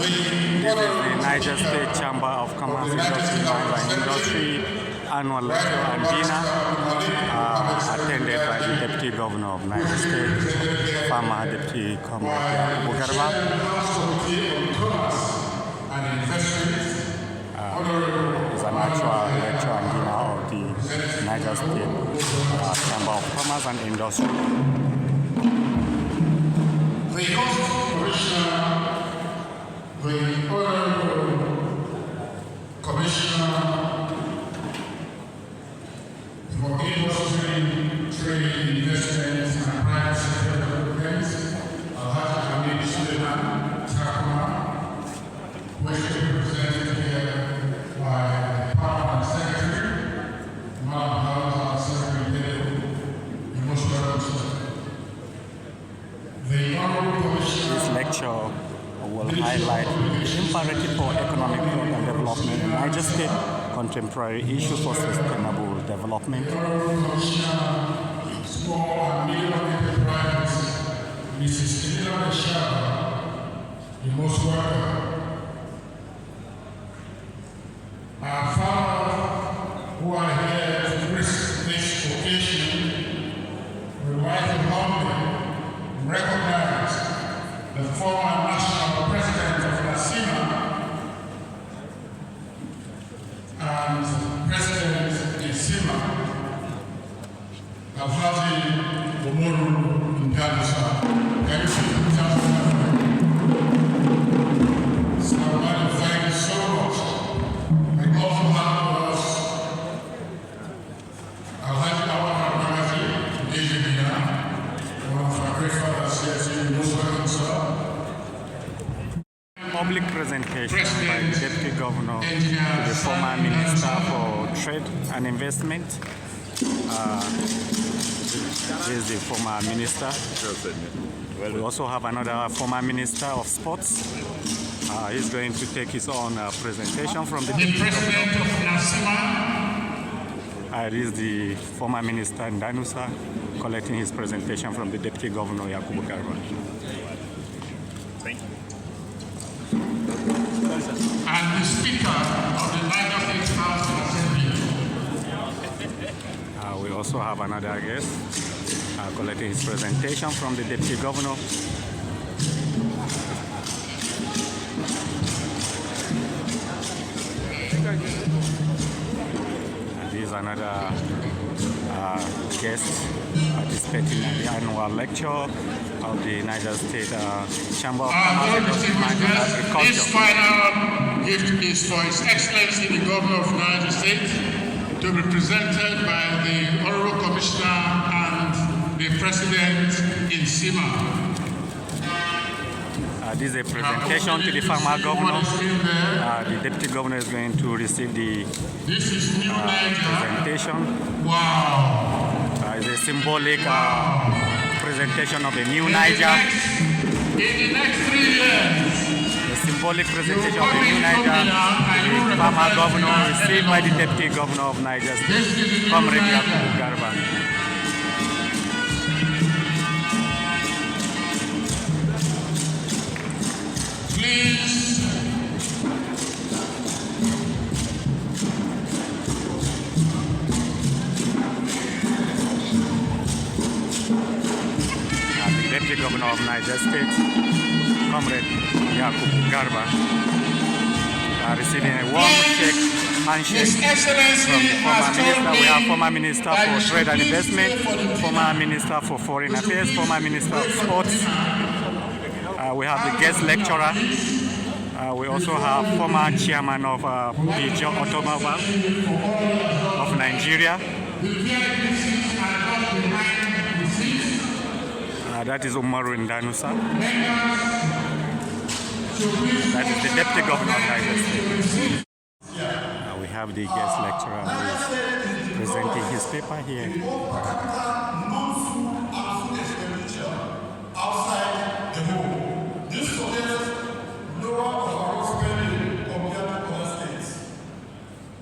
This is the Niger State Chamber of Commerce, Industry, and Industry annual lecture and dinner attended by the Deputy Governor of Niger State, former Deputy Comrade Yakubu Garba. It's an actual lecture and dinner of the Niger State Chamber of Commerce and Industry. The Commissioner, the Honorable Commissioner for Industry, Trade, Investments, and Private Sector Development, Alhaji Suleiman Takuma, who is represented here by the Permanent Secretary, Madam Secretary, you most welcome, sir. This lecture will highlight the imperative for economic growth and development in Niger State, contemporary issues for sustainable development. Small and medium enterprises, Mrs. Elena Shaba, you most welcome. Our fathers who are here to grace this occasion, we would like to humbly recognize the former national president of NASIMA and President Isima, Alhaji Umaru Ndalusa. Can you see the So I want to thank you so much. We also have with us Alhaji Awad Abagazi, Ejibina, one of our great fathers here. Most welcome, sir. Public presentation by the Deputy Governor to the former Minister for Trade and Investment. This is the former Minister. We also have another former Minister of Sports. He's going to take his own presentation from the President of NASIMA. This is the former Minister Ndanusa collecting his presentation from the Deputy Governor Yakubu Garba. Thank you. And the Speaker of the Niger State House of Assembly. We also have another guest collecting his presentation from the Deputy Governor. And this is another guest participating in the annual lecture of the Niger State Chamber of Commerce and Agriculture. This final gift is for His Excellency the Governor of Niger State, to be presented by the Honorable Commissioner and the President in SIMA. This is a presentation to the former governor. The Deputy Governor is going to receive the presentation. Wow! It's a symbolic presentation of the new Niger. In the next 3 years, the symbolic presentation of the new Niger, the former governor received by the Deputy Governor of Niger State, Comrade Yakubu Garba. Please. The Deputy Governor of Niger State, Comrade Yakubu Garba, receiving a warm handshake from the former minister. We have former Minister for Trade and Investment, former Minister for Foreign Affairs, former Minister of Sports. We have the guest lecturer. We also have former chairman of the Automobile of Nigeria. That is Umaru Ndanusa. That is the Deputy Governor of Niger State. We have the guest lecturer who is presenting his paper here.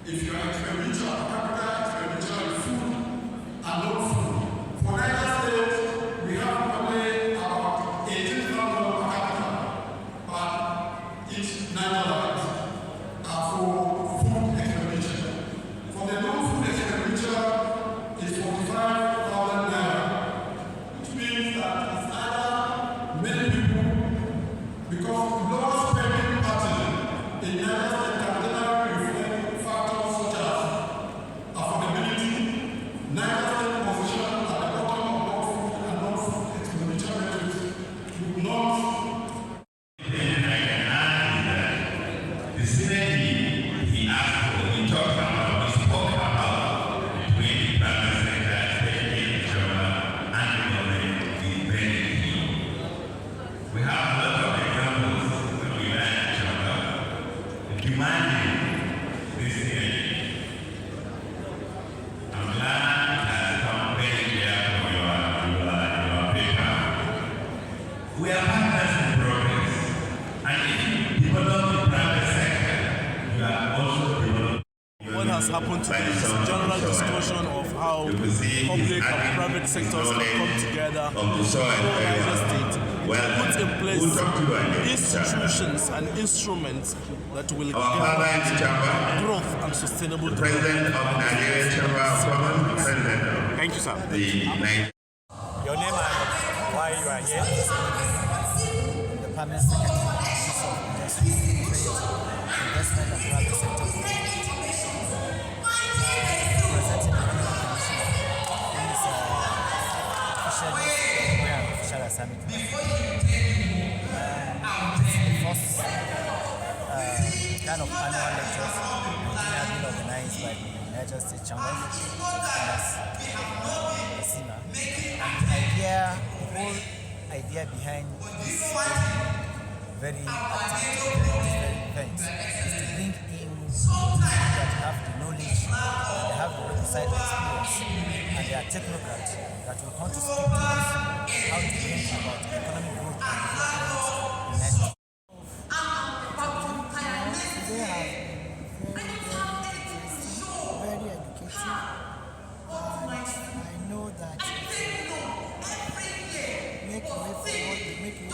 If you are expenditure on capital, expenditure on food and non-food. For Niger State, we have only about 18,000 per capita. But each Nigerians are for food expenditure. For the non-food expenditure is 45,000 naira, which means that it's either many people, because lower spending pattern in Nigeria can generally reflect factors such as affordability, Nigeria's position at the bottom of both food and non-food expenditure metrics would not. The synergy he asked for, he talked about, we spoke about between the private sector, especially the government and the government, is very key. We have a lot of examples when we learn each other demanding this synergy. I'm glad it has come very clear from your paper. We are partners in progress, and if you develop the private sector, you are also developing. What has happened today is a general discussion of how public and private sectors can come together to Niger State to put in place institutions and instruments that will guarantee growth and sustainable President of Nigeria Chamber of Commerce, President. Thank you, sir. Your name and why you are here? The Permanent Secretary of Industry, Trade, Investment and Private Sector. Representing the Economic Commission in this official assignment. The first kind of annual lectures have been organized by the United States Chamber of Commerce, SEMA. And the whole idea behind this very event is to bring in people that have the knowledge, they have the requisite experience, and they are technocrats that will come to speak to us how to bring about economic growth and development in Nigeria. They have very educative, and I know that make way forward between the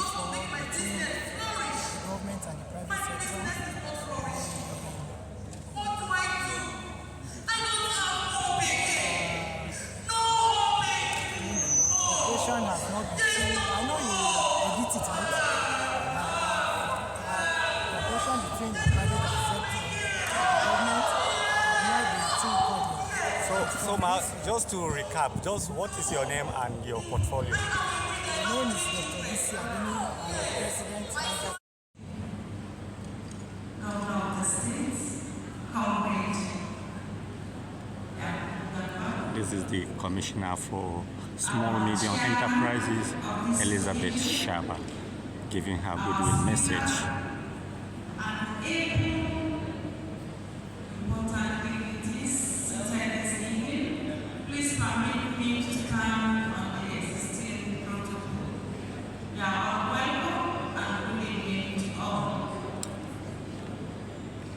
government and the private sector. Operation has not been seen. I know you edit it out. Cooperation between the private sector and government has not been too cordial. So, just to recap, just what is your name and your portfolio? My name is Dr. Bisi Adini, President of Governor of the States, Comrade Yakubu. This is the Commissioner for Small Medium Enterprises, Elizabeth Shaba, giving her goodwill message. Important dignitaries attend this evening. Please permit me to stand on the existing protocol. You are all welcome and good evening to all.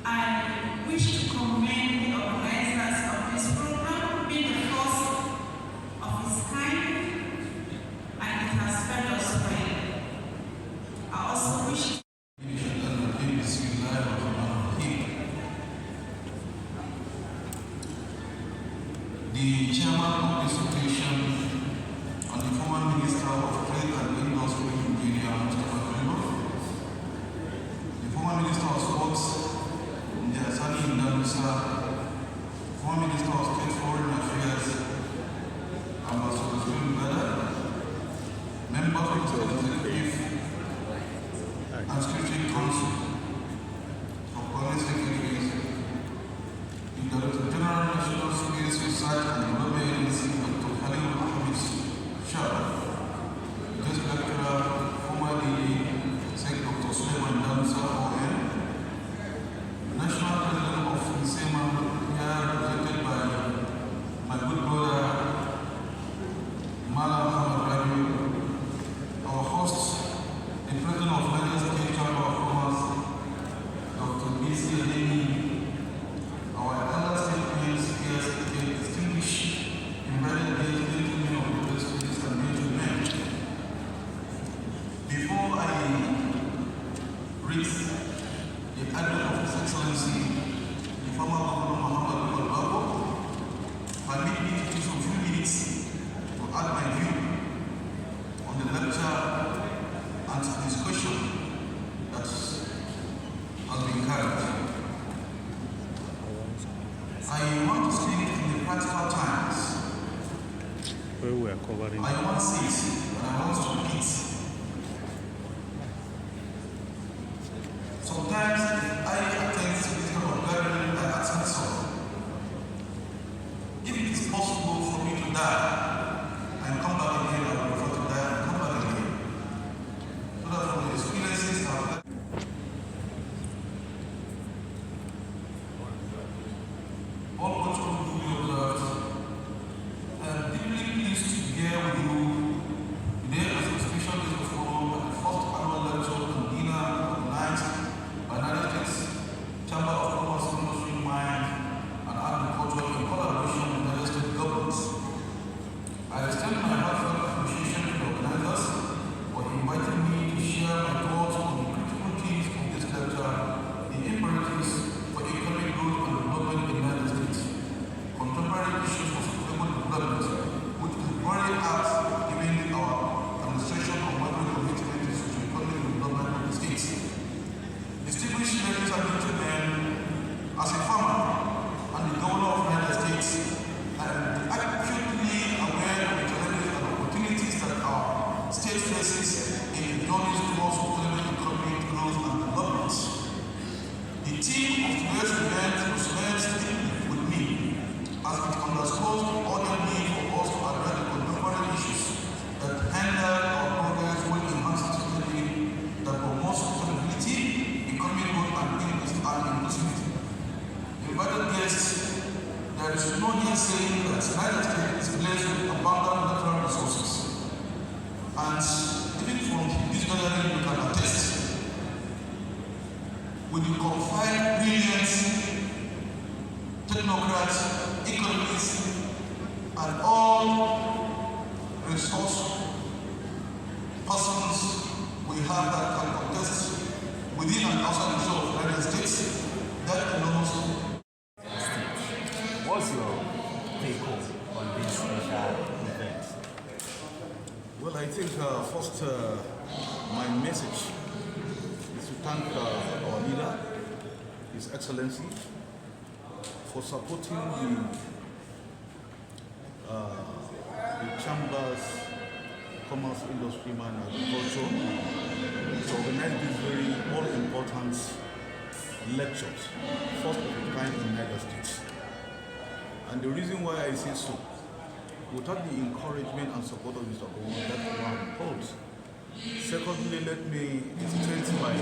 I wish to commend the organizers of this program, being the first of its kind, and it has fed us well. I also wish the chairman of this occasion and the former Minister of Trade and Industry, Engineer Mr. Garba, the former Minister of Sports, Sani Indalusa, former Minister of State Foreign Affairs, Ambassador Bella, members of the Executive and Security Council, of Police Secretaries, the Director General National Space Research and Development Agency, Dr. Khalil Mohammed Shah, Guest Lecturer, former DD, Sec Dr. Suleiman Dalusa, ON, National President of INSEMA, here represented by my good brother, Mala Muhammad Rabi, our host the advent of His Excellency, the former Governor Bago, permit me to use some few minutes to add my view on the lecture and discussion that has been carried. I want to speak in the practical times. Where we are covering. I want it and I want to repeat. Sometimes I attend to this kind of gathering, I ask myself, if it is possible for me to die and come back again, I would prefer to die and come back again. So that from the experiences I've had, all cultural duty observed, I am deeply pleased to be here with you today as a special guest forum at the first annual lecture and dinner organized by United States Chamber of Commerce, Industry, Mines, and Agriculture in collaboration with United States governments. I extend my heartfelt appreciation to the organizers for inviting me to share my thoughts on the critical themes of this lecture, the imperatives for economic growth and development in the United States, contemporary issues of sustainable development, which is very apt given our administration of macro commitment to socio-economic development of the states. Distinguished ladies and gentlemen, as a farmer and the governor of the United States, I am acutely aware of the challenges and opportunities that our state faces in the journey towards sustainable economic growth and development. The theme of today's event resonates deeply with me as it underscores the urgent need for us to address the contemporary issues that hinder our progress while enhancing society that promotes sustainability, economic growth, and inclusivity. Invited guests, there is no here saying that the United States is blessed with abundant natural resources. And even from this gathering, we can attest with the confined brilliance, technocrats, economists, and all resource persons we have that can contest within and outside the shore of the United States, that allows. What's your take home on this special event? Well, I think first my message is to thank our leader, His Excellency, for supporting the Chambers, Commerce, Industry, Mine, and Agriculture to organize these very all-important lectures, first of its kind in the United States. And the reason why I say so, without the encouragement and support of Mr. Garba, that one holds. Secondly, let me extend my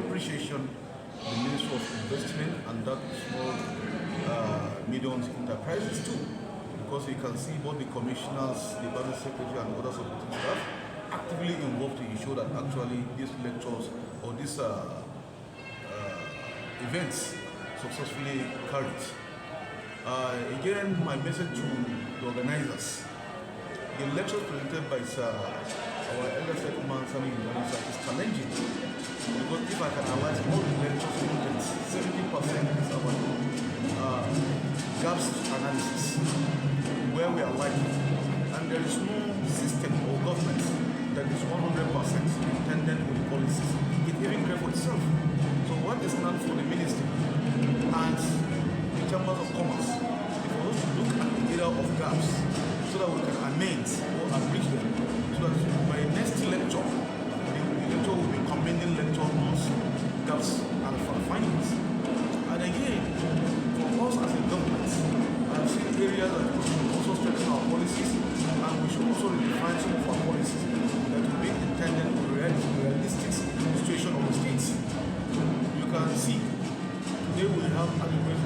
appreciation to the Ministry of Investment and that small medium enterprises too, because you can see both the commissioners, the business secretary, and other supporting staff actively involved to ensure that actually these lectures or these events successfully carried. Again, my message to the organizers: the lecture presented by our elder statesman, is challenging, because if I can analyze all the lectures presented, 70% is about gaps analysis, where we are lacking, and there is no system or government that is 100% intended with policies. It even creates for itself. So what is not for the ministry and the Chambers of Commerce, if we also look at the area of gaps so that we can amend or abridge them, so that by next lecture, the lecture will be commending lecture on gaps and findings. And again, for us as a government, I have seen areas that we should also strengthen our policies, and we should also redefine some of our policies that will be intended for the realistic situation of the states. You can see today we have agriculture